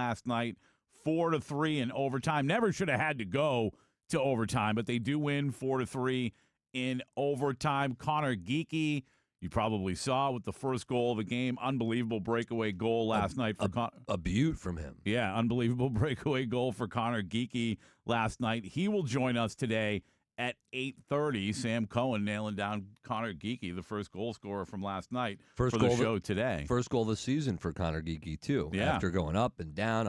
last night, 4-3 in overtime. Never should have had to go to overtime, but they do win 4-3 in overtime. Connor Geekie, you probably saw with the first goal of the game. Unbelievable breakaway goal last night for a beaut from him. Yeah, unbelievable breakaway goal for Connor Geekie last night. He will join us today at 8:30. Sam Cohen nailing down Connor Geekie, the first goal scorer from last night for the show today. First goal of the season for Connor Geekie, too. Yeah. After going up and down,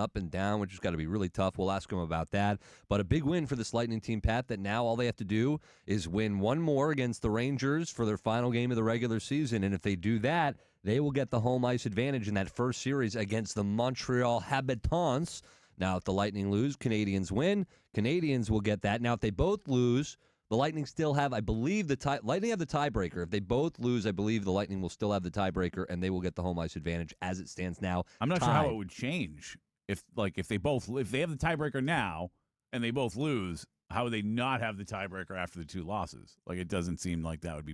which has got to be really tough. We'll ask him about that. But a big win for this Lightning team, Pat, that now all they have to do is win one more against the Rangers for their final game of the regular season. And if they do that, they will get the home ice advantage in that first series against the Montreal Habitants. Now, if the Lightning lose, Canadians win. Canadians will get that. Now, if they both lose, the Lightning still have, I believe, Lightning have the tiebreaker. If they both lose, I believe the Lightning will still have the tiebreaker, and they will get the home ice advantage as it stands now. I'm not sure how it would change if they have the tiebreaker now and they both lose. How would they not have the tiebreaker after the two losses? Like, it doesn't seem like that would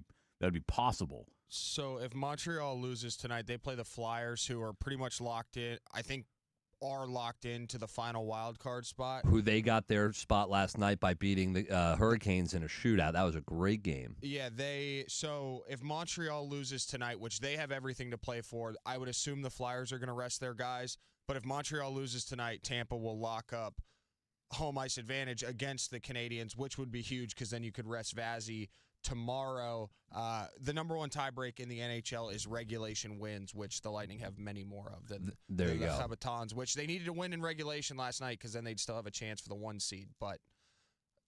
be possible. So if Montreal loses tonight, they play the Flyers, who are pretty much locked in. I think are locked into the final wild card spot. Who they got their spot last night by beating the Hurricanes in a shootout. That was a great game. Yeah, so if Montreal loses tonight, which they have everything to play for, I would assume the Flyers are going to rest their guys. But if Montreal loses tonight, Tampa will lock up home ice advantage against the Canadians, which would be huge because then you could rest Vazzy tomorrow. The number one tiebreak in the NHL is regulation wins, which the Lightning have many more of than the Habitants, which they needed to win in regulation last night because then they'd still have a chance for the 1 seed, but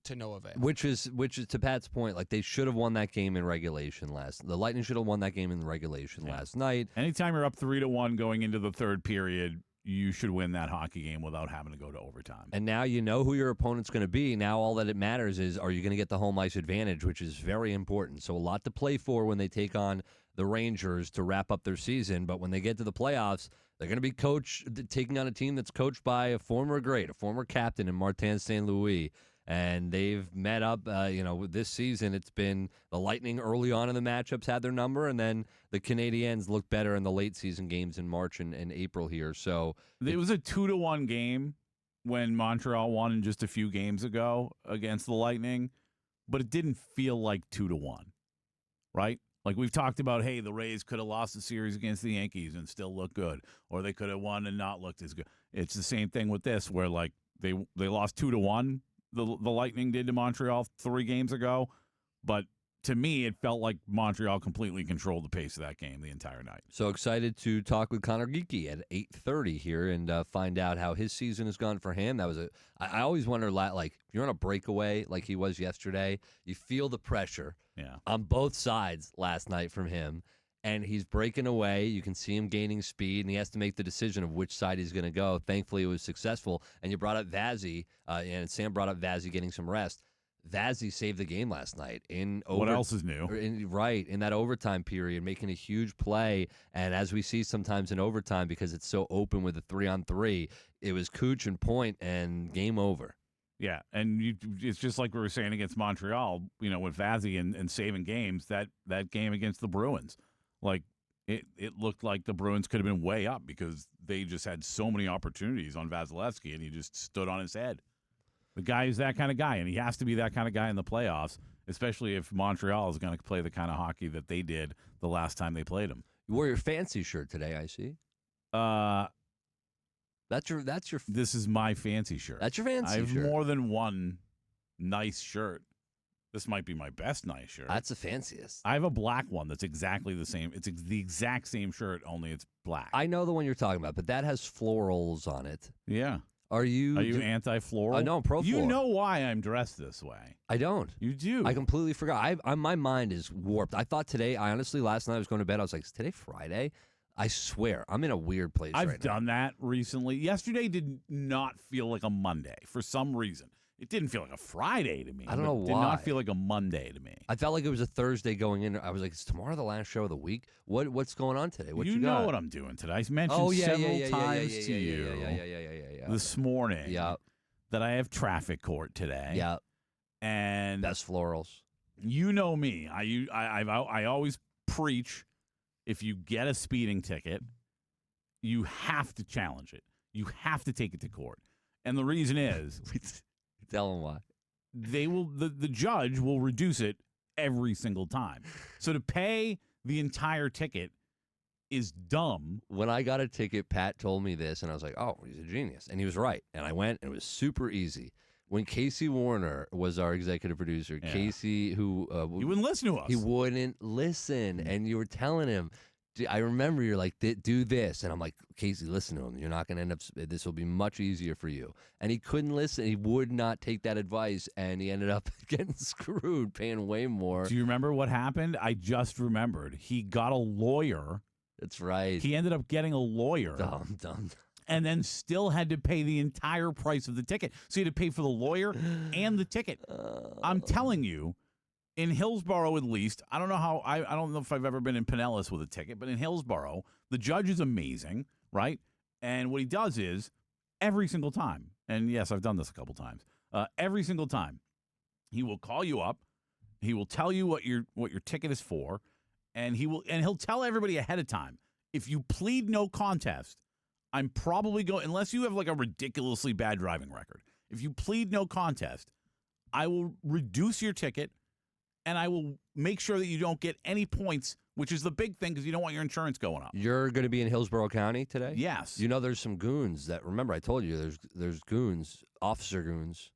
to no avail. Which is to Pat's point, like they should have won that game in regulation the Lightning should have won that game in regulation last night. Anytime you're up 3-1 going into the third period, you should win that hockey game without having to go to overtime. And now you know who your opponent's going to be. Now all that it matters is, are you going to get the home ice advantage, which is very important. So a lot to play for when they take on the Rangers to wrap up their season. But when they get to the playoffs, they're going to be taking on a team that's coached by a former great, a former captain in Martin St. Louis. And they've met up, this season. It's been the Lightning early on in the matchups had their number, and then the Canadiens looked better in the late season games in March and April here. So it was a 2-1 game when Montreal won in just a few games ago against the Lightning, but it didn't feel like 2-1, right? Like we've talked about, hey, the Rays could have lost the series against the Yankees and still look good, or they could have won and not looked as good. It's the same thing with this, where like they lost 2-1. The Lightning did to Montreal 3 games ago, but to me, it felt like Montreal completely controlled the pace of that game the entire night. So excited to talk with Connor Geekie at 8:30 here and find out how his season has gone for him. I always wonder, like, if you're on a breakaway like he was yesterday, you feel the pressure on both sides last night from him. And he's breaking away. You can see him gaining speed, and he has to make the decision of which side he's going to go. Thankfully, it was successful. And you brought up Vazzy, and Sam brought up Vazzy getting some rest. Vazzy saved the game last night. What else is new? In that overtime period, making a huge play. And as we see sometimes in overtime, because it's so open with a 3-on-3, it was Cooch and point, and game over. Yeah, and it's just like we were saying against Montreal, with Vazzy and saving games, that game against the Bruins. Like, it looked like the Bruins could have been way up because they just had so many opportunities on Vasilevsky, and he just stood on his head. The guy is that kind of guy, and he has to be that kind of guy in the playoffs, especially if Montreal is going to play the kind of hockey that they did the last time they played him. You wore your fancy shirt today, I see. This is my fancy shirt. That's your fancy shirt. I have more than one nice shirt. This might be my best nice shirt. That's the fanciest. I have a black one that's exactly the same. It's the exact same shirt, only it's black. I know the one you're talking about, but that has florals on it. Yeah. Are you anti-floral? No, I'm pro-floral. You know why I'm dressed this way. I don't. You do. I completely forgot. My mind is warped. I thought today, honestly, last night I was going to bed, I was like, is today Friday? I swear, I'm in a weird place right now. I've done that recently. Yesterday did not feel like a Monday for some reason. It didn't feel like a Friday to me. I don't know why. It did not feel like a Monday to me. I felt like it was a Thursday going in. I was like, is tomorrow the last show of the week? What's going on today? What you know got? what I'm doing today. I mentioned several times to you this morning that I have traffic court today. Yeah. And best florals. You know me. I always preach, if you get a speeding ticket, you have to challenge it. You have to take it to court. And the reason is Tell them why. the judge will reduce it every single time. So to pay the entire ticket is dumb. When I got a ticket, Pat told me this, and I was like, oh, he's a genius. And he was right. And I went, and it was super easy. When Casey Warner was our executive producer, Yeah. Casey, who He wouldn't listen to us. he wouldn't listen, and you were telling him, I remember you're like, do this, and I'm like, Casey, listen to him. You're not going to end up. This will be much easier for you. And he couldn't listen. He would not take that advice, and he ended up getting screwed, paying way more. Do you remember what happened? I just remembered. He got a lawyer. That's right. He ended up getting a lawyer. Dumb. And then still had to pay the entire price of the ticket. So he had to pay for the lawyer and the ticket. I'm telling you, in Hillsborough at least, I don't know how, I don't know if I've ever been in Pinellas with a ticket, but in Hillsborough, the judge is amazing, right? And what he does is, every single time, and yes, I've done this a couple times, every single time, he will call you up, he will tell you what your ticket is for, and he'll tell everybody ahead of time, if you plead no contest, I'm probably going, unless you have like a ridiculously bad driving record, if you plead no contest, I will reduce your ticket and I will make sure that you don't get any points, which is the big thing because you don't want your insurance going up. You're going to be in Hillsborough County today? Yes. You know there's some goons that, remember I told you there's goons, officer goons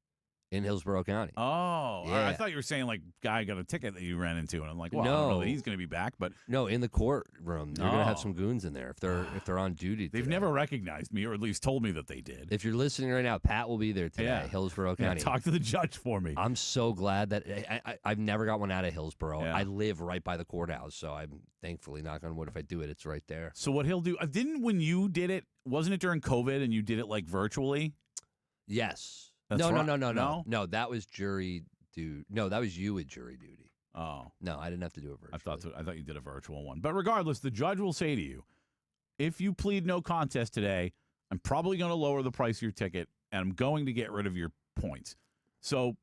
in Hillsborough County. Oh, Yeah. I thought you were saying like guy got a ticket that you ran into, and I'm like, well, I No. don't know that he's going to be back, but No, in the courtroom. You're going to have Oh. some goons in there if they're on duty they've today. never recognized me, or at least told me that they did. If you're listening right now, Pat will be there today, Yeah. Hillsborough Yeah, County. talk to the judge for me. I'm so glad that I've never got one out of Hillsborough. Yeah. I live right by the courthouse, so I'm thankfully, knock on wood, if I do it, it's right there. So what he'll do? Didn't when you did it? Wasn't it during COVID and you did it like virtually? Yes. That's No, right. no. No, that was jury duty. No, that was you with jury duty. Oh, No, I didn't have to do it virtually. I thought you did a virtual one. But regardless, the judge will say to you, if you plead no contest today, I'm probably going to lower the price of your ticket, and I'm going to get rid of your points. So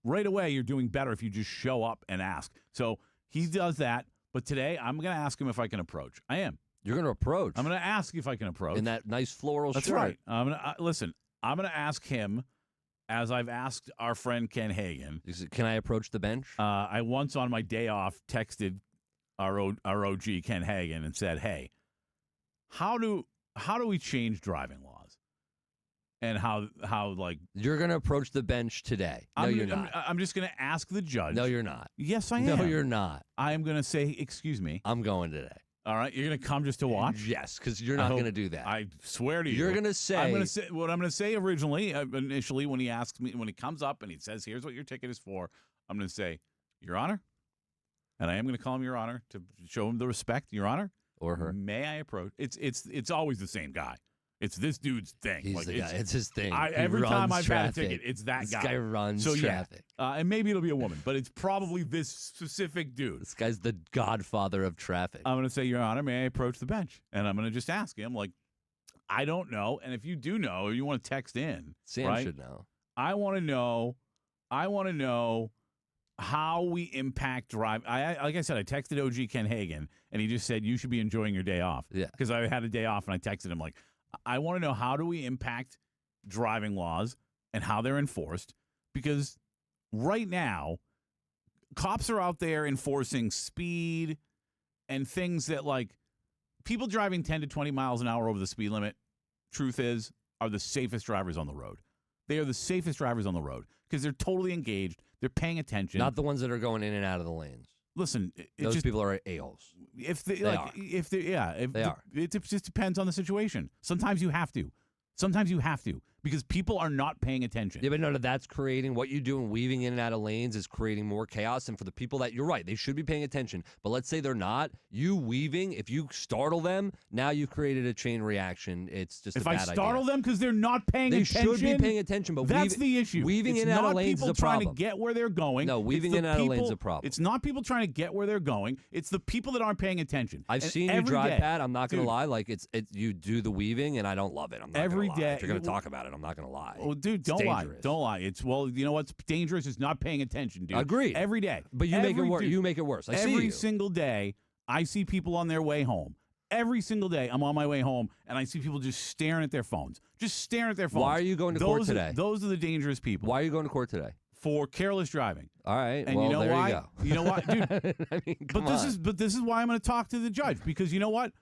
right away, you're doing better if you just show up and ask. So he does that. But today, I'm going to ask him if I can approach. I am. You're going to approach I'm going to ask if I can approach. in that nice floral That's shirt. right. I'm going to listen. I'm going to ask him, as I've asked our friend Ken Hagan. Can I approach the bench? I once on my day off texted our OG Ken Hagan and said, "Hey, how do we change driving laws, and how like You're going to approach the bench today. No, you're not. I'm just going to ask the judge. No, you're not. Yes, I am. No, you're not. I am going to say, excuse me. I'm going today. All right, you're going to come just to watch. Yes, because you're I not hope- going to do that. I swear to you. You're going to say. I'm going to say what I'm going to say initially when he asks me, when he comes up and he says, "Here's what your ticket is for." I'm going to say, "Your Honor," and I am going to call him Your Honor to show him the respect. Your Honor, or her. may I approach? It's always the same guy. It's this dude's thing. He's Like, the guy. It's his thing. He every time runs I've traffic. had a ticket, it's that This guy. guy runs So, yeah. traffic. And maybe it'll be a woman, but it's probably this specific dude. This guy's the godfather of traffic. I'm going to say, Your Honor, may I approach the bench? And I'm going to just ask him, like, I don't know. And if you do know, or you want to text in, Sam right? should know. I want to know how we impact drive. Like I said, I texted OG Ken Hagan, and he just said you should be enjoying your day off. Yeah. Because I had a day off, and I texted him like, I want to know, how do we impact driving laws and how they're enforced? Because right now, cops are out there enforcing speed and things that, like, people driving 10 to 20 miles an hour over the speed limit, truth is, are the safest drivers on the road. They are the safest drivers on the road because they're totally engaged. They're paying attention. Not the ones that are going in and out of the lanes. Listen, Those people are a-holes. if they, They like, are. if they, yeah, if They are. It just depends on the situation. Sometimes you have to. Sometimes you have to because people are not paying attention. Yeah, but no, that's creating what you do and weaving in and out of lanes is creating more chaos. And for the people that you're right, they should be paying attention. But let's say they're not. You weaving, if you startle them, now you've created a chain reaction. It's just If a I bad startle idea. them because they're not paying They attention, should be paying attention, but that's the issue. Weaving it's in and out not of lanes people is a trying problem. to get where they're going. No, weaving It's in the and out of lanes is people- a problem. It's not people trying to get where they're going. It's the people that aren't paying attention. I've And seen you every drive, day- Pat. I'm not going to Dude, lie. Like you do the weaving, and I don't love it. I'm not Every gonna lie. day- If you're going to talk about it, I'm not going to lie. Oh, dude, It's don't lie. dangerous. Don't lie. It's, well, you know what's dangerous is not paying attention, dude. Agreed. Every day. But you make it Every worse. dude- You make it worse. I see Every you. single day, I see people on their way home. every single day I'm on my way home and I see people just staring at their phones. Just staring at their phones. Why are you going to court today? Those are the dangerous people. Why are you going to court today? For careless driving. All right. And well, you know there why? you go. You know what, dude? I mean, come on. But this is why I'm going to talk to the judge, because you know what?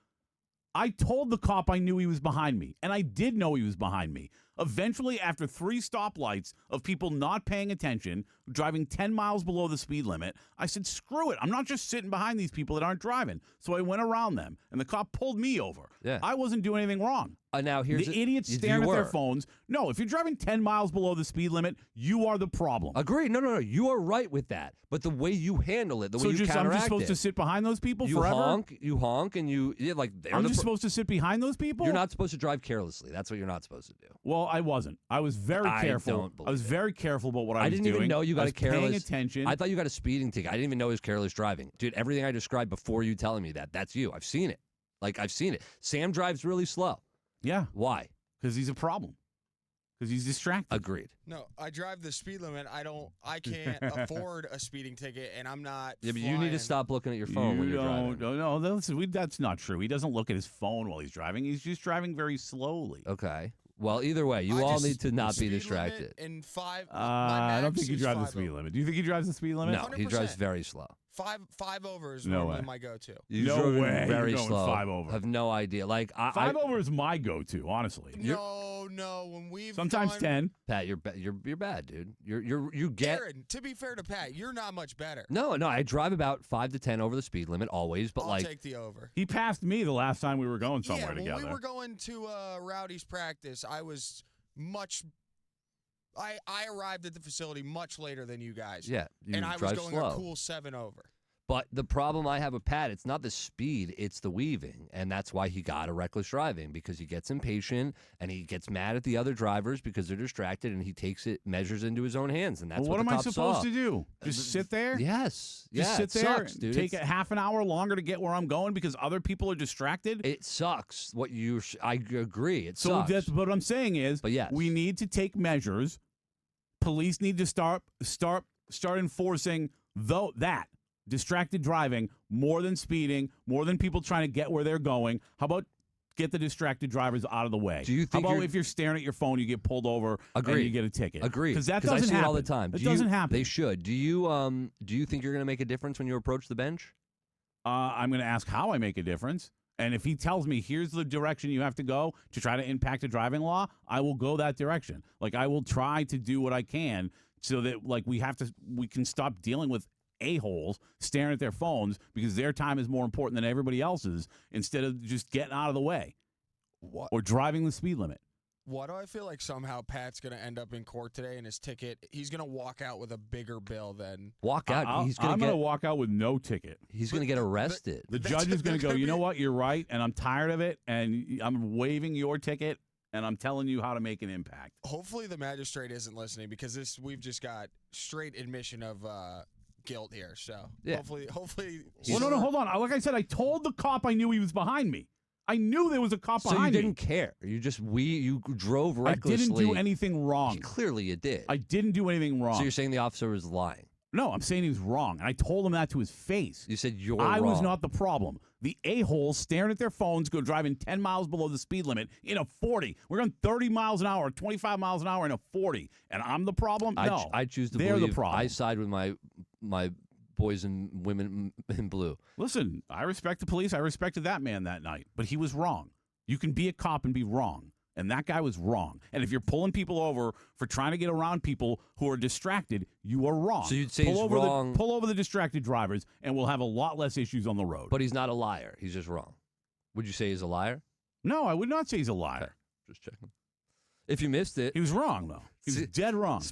I told the cop I knew he was behind me, and I did know he was behind me. Eventually, after 3 stoplights of people not paying attention, driving 10 miles below the speed limit, I said, screw it. I'm not just sitting behind these people that aren't driving. So I went around them, and the cop pulled me over. Yeah. I wasn't doing anything wrong. Now here's The idiots staring you at their were. phones. No, if you're driving 10 miles below the speed limit, you are the problem. Agreed. No. You are right with that. But the way you handle it, the way you I'm counteract just supposed it, to sit behind those people you forever? honk, and you like. I'm just supposed to sit behind those people? You're not supposed to drive carelessly. That's what you're not supposed to do. Well, I wasn't. I was very I careful. don't believe I was it. very careful about what I was didn't doing. even know you got I was a careless. paying attention. I thought you got a speeding ticket. I didn't even know it was careless driving, dude. Everything I described before you telling me that's you. I've seen it. I've seen it. Sam drives really slow. Yeah, Why? because he's a problem. Because he's distracted. Agreed. No, I drive the speed limit. I can't afford a speeding ticket, and I'm not. Yeah, but you need to flying. stop looking at your phone when you're driving. No, that's not true. He doesn't look at his phone while he's driving. He's just driving very slowly. Okay. Well, either way, you I all just- need to not be speed distracted. limit In 5. I don't think he drives the speed limit. Do you think he drives the speed limit? No, he drives 100%. very slow. Five over is No normally way. my go-to. He's No driving way. Very You're going slow. 5 over. I have no idea. Five over is my go-to, honestly. No. When we've Sometimes gone, 10. Pat, you're bad, dude. You get. Aaron, to be fair to Pat, you're not much better. No. I drive about 5 to 10 over the speed limit always, but I'll like take the over. He passed me the last time we were going somewhere When together. we were going to Rowdy's practice, I was much. I arrived at the facility much later than you guys. yeah, you and I was drive going slow. a cool 7 over. But the problem I have with Pat, it's not the speed, it's the weaving. And that's why he got a reckless driving, because he gets impatient and he gets mad at the other drivers because they're distracted, and he takes measures into his own hands. And that's Well, what am the I cops supposed saw. to do? Just sit there? Yes. Just yeah, sit it there, sucks, dude. take It's- a half an hour longer to get where I'm going because other people are distracted? It sucks. I agree. It So sucks. that's what I'm saying is But yes. we need to take measures. Police need to start enforcing that distracted driving more than speeding, more than people trying to get where they're going. How about get the distracted drivers out of the way? Do you think How about you're- if you're staring at your phone, you get pulled over and Agreed. you get a ticket? Agreed. Because that I doesn't see happen it all the time. It doesn't happen. They should. Do you think you're going to make a difference when you approach the bench? I'm going to ask how I make a difference. And if he tells me, here's the direction you have to go to try to impact a driving law, I will go that direction. I will try to do what I can so that, we can stop dealing with a-holes staring at their phones because their time is more important than everybody else's instead of just getting out of the way What? or driving the speed limit. Why do I feel like somehow Pat's going to end up in court today and his ticket, he's going to walk out with a bigger bill than. Walk out. I'm going to walk out with no ticket. He's going to get arrested. The That's- judge is going to they're go, you gonna know be- what, you're right, and I'm tired of it, and I'm waiving your ticket, and I'm telling you how to make an impact. Hopefully the magistrate isn't listening because we've just got straight admission of guilt here. So Yeah. hopefully. Well, no, hold on. Like I said, I told the cop I knew he was behind me. I knew there was a cop So you behind didn't care. You just you drove recklessly. I didn't do anything wrong. Clearly, you did. I didn't do anything wrong. So you're saying the officer was lying? No, I'm saying he was wrong, and I told him that to his face. You said you're I wrong. was not the problem. The a-holes staring at their phones, go driving 10 miles below the speed limit in a 40. We're going 30 miles an hour, 25 miles an hour in a 40, and I'm the problem? No, I choose to they're believe the problem. I side with my boys and women in blue. Listen, I respect the police. I respected that man that night, but he was wrong. You can be a cop and be wrong. And that guy was wrong. And if you're pulling people over for trying to get around people who are distracted, you are wrong. So you'd say he's wrong. Pull over the distracted drivers, and we'll have a lot less issues on the road. But he's not a liar. He's just wrong. Would you say he's a liar? No, I would not say he's a liar. Okay. Just checking. If you missed it, He was wrong, though. He was See- dead wrong.